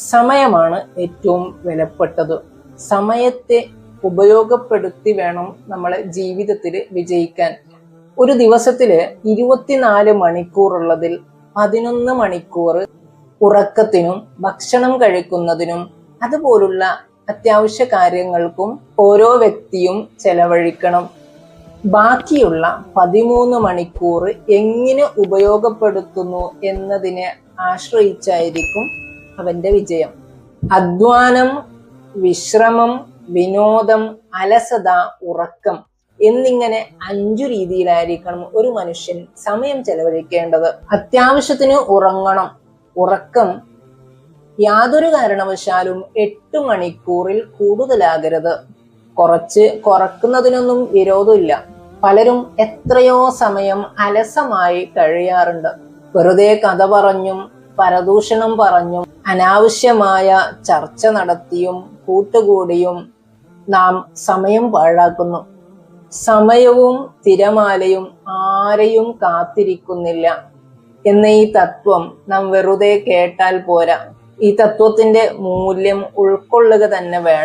സമയമാണ് ഏറ്റവും വിലപ്പെട്ടത്. സമയത്തെ ഉപയോഗപ്പെടുത്തി വേണം നമ്മളെ ജീവിതത്തിൽ വിജയിക്കാൻ. ഒരു ദിവസത്തില് 24 മണിക്കൂറുള്ളതിൽ 11 മണിക്കൂർ ഉറക്കത്തിനും ഭക്ഷണം കഴിക്കുന്നതിനും അതുപോലുള്ള അത്യാവശ്യ കാര്യങ്ങൾക്കും ഓരോ വ്യക്തിയും ചെലവഴിക്കണം. ബാക്കിയുള്ള 13 മണിക്കൂർ എങ്ങനെ ഉപയോഗപ്പെടുത്തുന്നു എന്നതിനെ ആശ്രയിച്ചായിരിക്കും അവന്റെ വിജയം. അധ്വാനം, വിശ്രമം, വിനോദം, അലസത, ഉറക്കം എന്നിങ്ങനെ 5 രീതിയിലായിരിക്കണം ഒരു മനുഷ്യൻ സമയം ചെലവഴിക്കേണ്ടത്. അത്യാവശ്യത്തിന് ഉറങ്ങണം. ഉറക്കം യാതൊരു കാരണവശാലും 8 മണിക്കൂറിൽ കൂടുതലാകരുത്. കുറക്കുന്നതിനൊന്നും വിരോധമില്ല. പലരും എത്രയോ സമയം അലസമായി കഴിയാറുണ്ട്. വെറുതെ കഥ പറഞ്ഞും പരദൂഷണം പറഞ്ഞും അനാവശ്യമായ ചർച്ച നടത്തിയും കൂട്ടുകൂടിയും നാം സമയം പാഴാക്കുന്നു. സമയവും തിരമാലയും ആരെയും കാത്തിരിക്കുന്നില്ല എന്ന ഈ തത്വം നാം വെറുതെ കേട്ടാൽ പോരാ. ഈ തത്വത്തിന്റെ മൂല്യം ഉൾക്കൊള്ളുക തന്നെ വേണം.